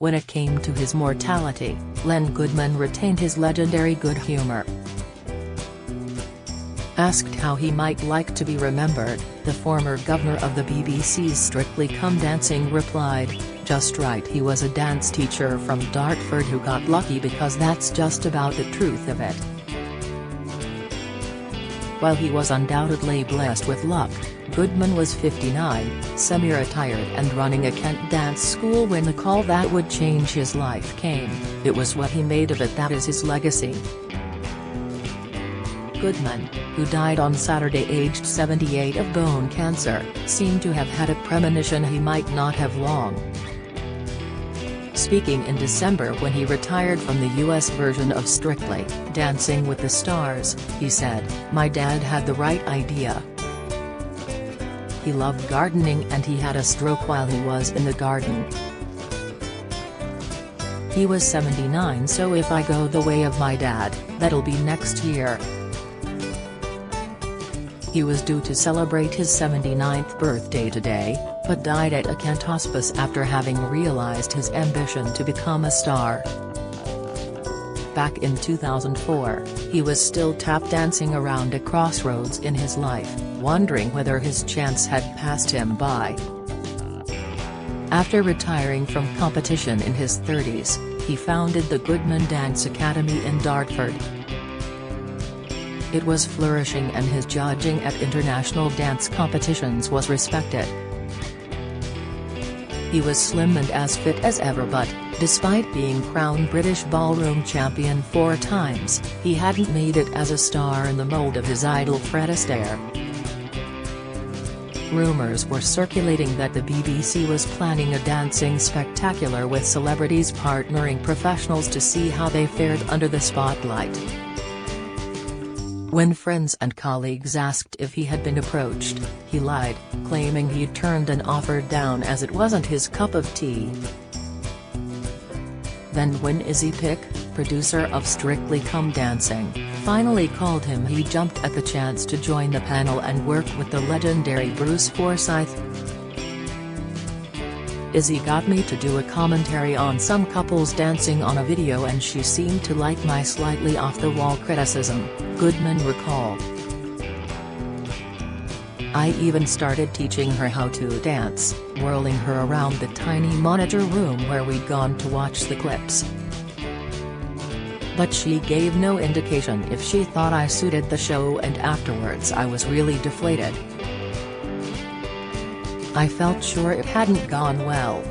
When it came to his mortality, Len Goodman retained his legendary good humor. Asked how he might like to be remembered, the former governor of the BBC's Strictly Come Dancing replied, "Just right, he was a dance teacher from Dartford who got lucky, because that's just about the truth of it." While he was undoubtedly blessed with luck, Goodman was 59, semi-retired and running a Kent dance school when the call that would change his life came. It was what he made of it that is his legacy. Goodman, who died on Saturday aged 78 of bone cancer, seemed to have had a premonition he might not have long. Speaking in December when he retired from the US version of Strictly Dancing with the Stars, he said, "My dad had the right idea. He loved gardening and he had a stroke while he was in the garden. He was 79, so if I go the way of my dad, that'll be next year." He was due to celebrate his 79th birthday today, but died at a Kent hospice after having realized his ambition to become a star. Back in 2004, he was still tap dancing around a crossroads in his life, wondering whether his chance had passed him by. After retiring from competition in his 30s, he founded the Goodman Dance Academy in Dartford. It was flourishing and his judging at international dance competitions was respected. He was slim and as fit as ever, but, despite being crowned British Ballroom champion 4 times, he hadn't made it as a star in the mold of his idol Fred Astaire. Rumours were circulating that the BBC was planning a dancing spectacular with celebrities partnering professionals to see how they fared under the spotlight. When friends and colleagues asked if he had been approached, he lied, claiming he'd turned an offer down as it wasn't his cup of tea. Then when Izzy Pick, producer of Strictly Come Dancing, finally called him, he jumped at the chance to join the panel and work with the legendary Bruce Forsyth. "Izzy got me to do a commentary on some couples dancing on a video and she seemed to like my slightly off-the-wall criticism," Goodman recalled. "I even started teaching her how to dance, whirling her around the tiny monitor room where we'd gone to watch the clips. But she gave no indication if she thought I suited the show, and afterwards I was really deflated. I felt sure it hadn't gone well."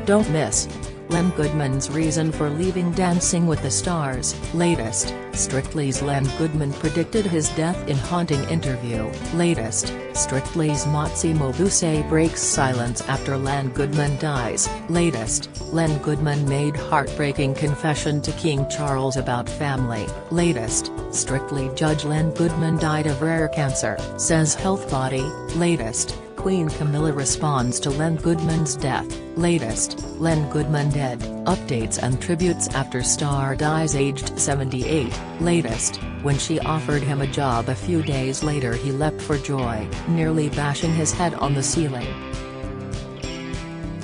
Don't miss Len Goodman's reason for leaving Dancing with the Stars. Latest, Strictly's Len Goodman predicted his death in haunting interview. Latest, Strictly's Motsi Mabuse breaks silence after Len Goodman dies. Latest, Len Goodman made heartbreaking confession to King Charles about family. Latest, Strictly judge Len Goodman died of rare cancer, says health body. Latest, Queen Camilla responds to Len Goodman's death. Latest, Len Goodman dead, updates and tributes after star dies aged 78. Latest, when she offered him a job a few days later he leapt for joy, nearly bashing his head on the ceiling.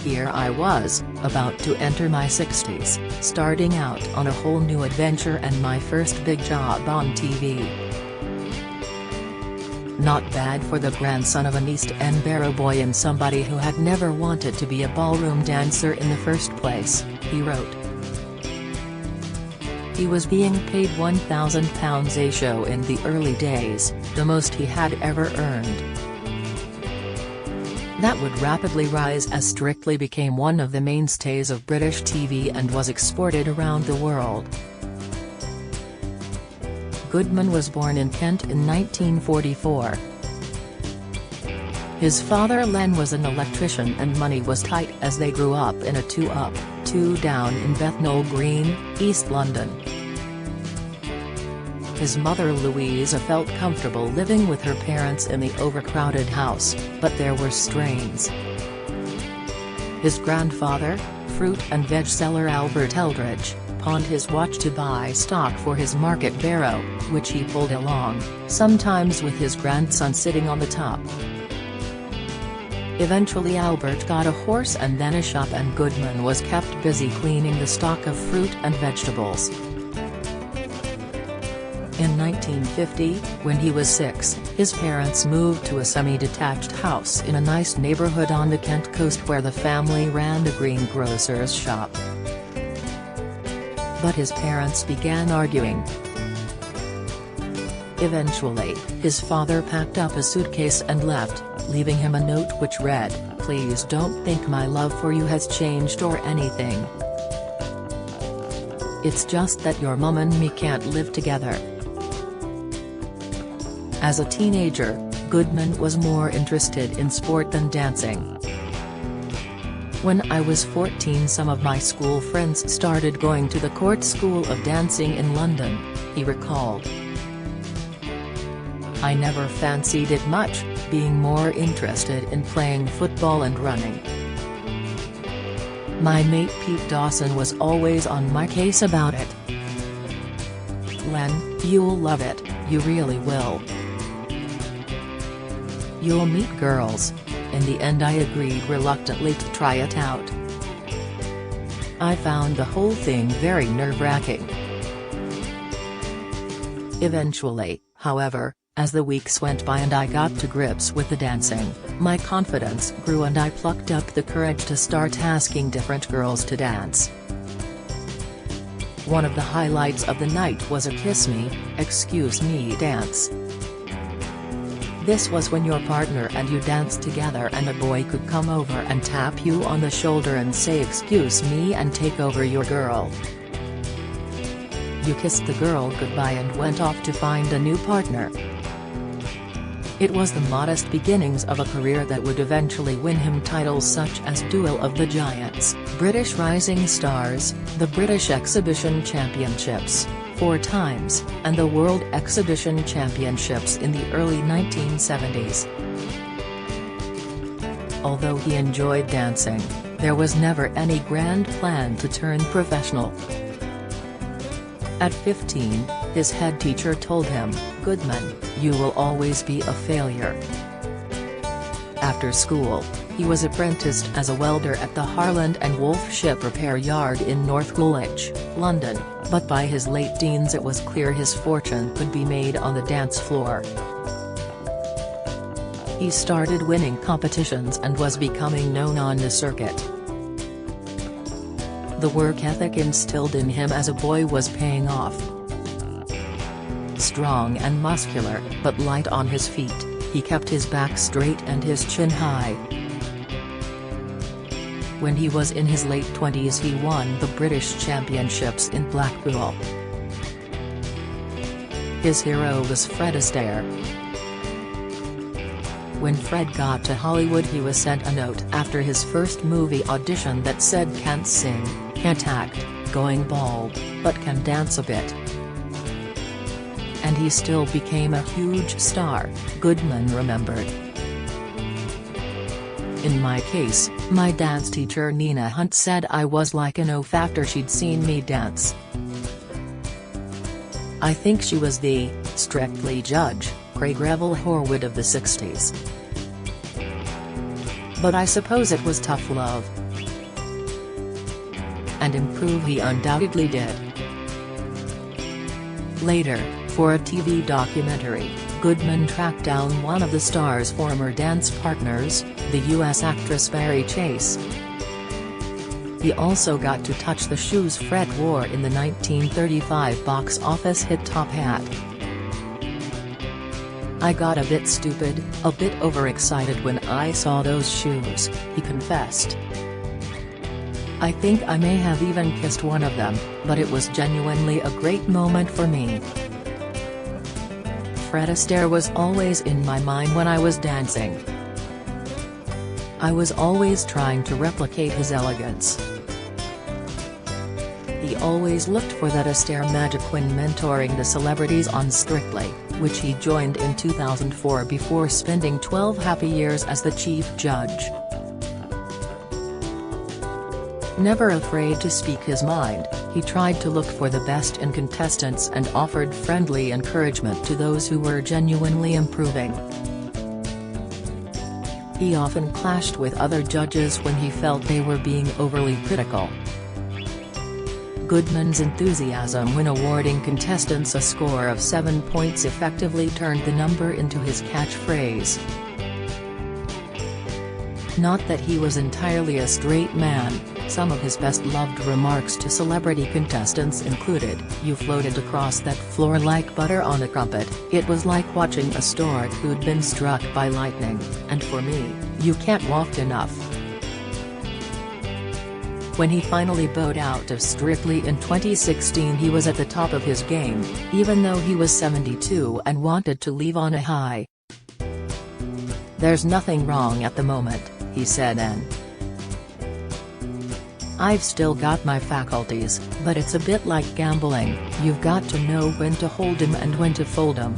"Here I was, about to enter my 60s, starting out on a whole new adventure and my first big job on TV. Not bad for the grandson of an East End barrow boy and somebody who had never wanted to be a ballroom dancer in the first place," he wrote. He was being paid £1,000 a show in the early days, the most he had ever earned. That would rapidly rise as Strictly became one of the mainstays of British TV and was exported around the world. Goodman was born in Kent in 1944. His father Len was an electrician and money was tight as they grew up in a 2-up, 2-down in Bethnal Green, East London. His mother Louisa felt comfortable living with her parents in the overcrowded house, but there were strains. His grandfather, fruit and veg seller Albert Eldridge, pawned his watch to buy stock for his market barrow, which he pulled along, sometimes with his grandson sitting on the top. Eventually Albert got a horse and then a shop, and Goodman was kept busy cleaning the stock of fruit and vegetables. In 1950, when he was 6, his parents moved to a semi-detached house in a nice neighborhood on the Kent coast where the family ran a greengrocer's shop. But his parents began arguing. Eventually, his father packed up a suitcase and left, leaving him a note which read, "Please don't think my love for you has changed or anything. It's just that your mum and me can't live together." As a teenager, Goodman was more interested in sport than dancing. "When I was 14, some of my school friends started going to the Court School of Dancing in London," he recalled. "I never fancied it much, being more interested in playing football and running. My mate Pete Dawson was always on my case about it. Len, you'll love it, you really will. You'll meet girls." In the end I agreed reluctantly to try it out. "I found the whole thing very nerve-wracking." Eventually, however, as the weeks went by and I got to grips with the dancing, my confidence grew and I plucked up the courage to start asking different girls to dance. One of the highlights of the night was a "Kiss Me, Excuse Me" dance. This was when your partner and you danced together and a boy could come over and tap you on the shoulder and say "Excuse me" and take over your girl. You kissed the girl goodbye and went off to find a new partner. It was the modest beginnings of a career that would eventually win him titles such as Duel of the Giants, British Rising Stars, the British Exhibition Championships, 4 times, and the World Exhibition Championships in the early 1970s. Although he enjoyed dancing, there was never any grand plan to turn professional. At 15, his head teacher told him, "Goodman, you will always be a failure." After school, he was apprenticed as a welder at the Harland and Wolff ship repair yard in North Woolwich, London, but by his late teens it was clear his fortune could be made on the dance floor. He started winning competitions and was becoming known on the circuit. The work ethic instilled in him as a boy was paying off. Strong and muscular, but light on his feet, he kept his back straight and his chin high. When he was in his late 20s he won the British Championships in Blackpool. His hero was Fred Astaire. When Fred got to Hollywood he was sent a note after his first movie audition that said "Can't sing, can't act, going bald, but can dance a bit." And he still became a huge star, Goodman remembered. "In my case, my dance teacher Nina Hunt said I was like an oaf after she'd seen me dance. I think she was the strictly Judge Craig Revel Horwood of the 60s. But I suppose it was tough love." And improve he undoubtedly did. Later, for a TV documentary, Goodman tracked down one of the star's former dance partners, the U.S. actress Mary Chase. He also got to touch the shoes Fred wore in the 1935 box office hit Top Hat. "I got a bit stupid, a bit overexcited when I saw those shoes," he confessed. "I think I may have even kissed one of them, but it was genuinely a great moment for me." Fred Astaire was always in my mind when I was dancing. I was always trying to replicate his elegance. He always looked for that Astaire magic when mentoring the celebrities on Strictly, which he joined in 2004 before spending 12 happy years as the chief judge. Never afraid to speak his mind, he tried to look for the best in contestants and offered friendly encouragement to those who were genuinely improving. He often clashed with other judges when he felt they were being overly critical. Goodman's enthusiasm when awarding contestants a score of 7 points effectively turned the number into his catchphrase. Not that he was entirely a straight man, some of his best-loved remarks to celebrity contestants included, "You floated across that floor like butter on a crumpet, it was like watching a stork who'd been struck by lightning, and for me, you can't walk enough." When he finally bowed out of Strictly in 2016, he was at the top of his game, even though he was 72 and wanted to leave on a high. "There's nothing wrong at the moment," he said then. "I've still got my faculties, but it's a bit like gambling, you've got to know when to hold 'em and when to fold 'em."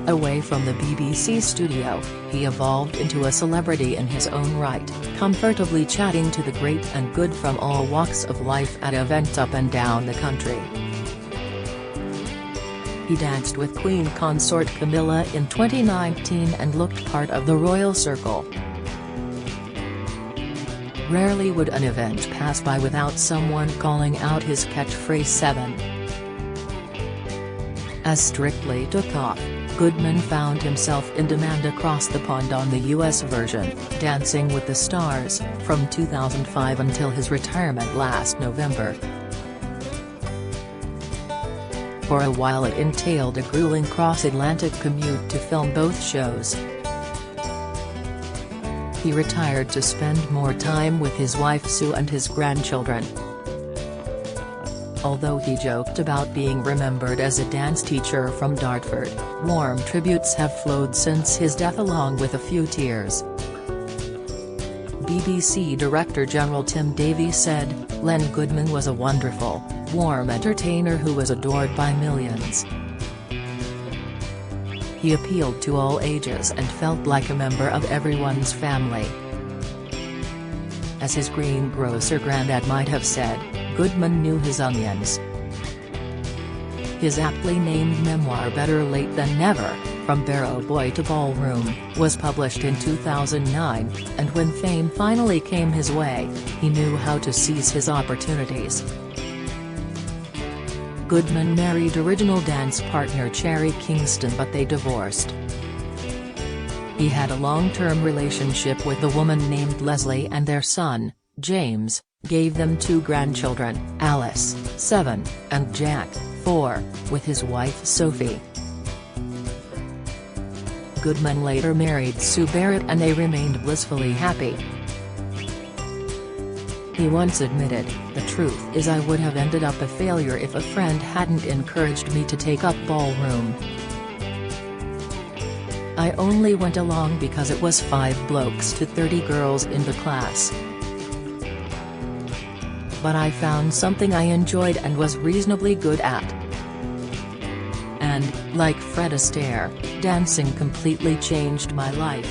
Away from the BBC studio, he evolved into a celebrity in his own right, comfortably chatting to the great and good from all walks of life at events up and down the country. He danced with Queen consort Camilla in 2019 and looked part of the royal circle. Rarely would an event pass by without someone calling out his catchphrase 7. As Strictly took off, Goodman found himself in demand across the pond on the US version, Dancing with the Stars, from 2005 until his retirement last November. For a while it entailed a grueling cross-Atlantic commute to film both shows. He retired to spend more time with his wife Sue and his grandchildren. Although he joked about being remembered as a dance teacher from Dartford, warm tributes have flowed since his death along with a few tears. BBC Director General Tim Davies said, "Len Goodman was a wonderful, warm entertainer who was adored by millions. He appealed to all ages and felt like a member of everyone's family." As his greengrocer granddad might have said, Goodman knew his onions. His aptly named memoir Better Late Than Never, From Barrow Boy to Ballroom, was published in 2009, and when fame finally came his way, he knew how to seize his opportunities. Goodman married original dance partner Cherry Kingston, but they divorced. He had a long-term relationship with a woman named Leslie, and their son, James, gave them 2 grandchildren, Alice, 7, and Jack, 4, with his wife Sophie. Goodman later married Sue Barrett and they remained blissfully happy. He once admitted, "The truth is I would have ended up a failure if a friend hadn't encouraged me to take up ballroom. I only went along because it was 5 blokes to 30 girls in the class. But I found something I enjoyed and was reasonably good at. And, like Fred Astaire, dancing completely changed my life."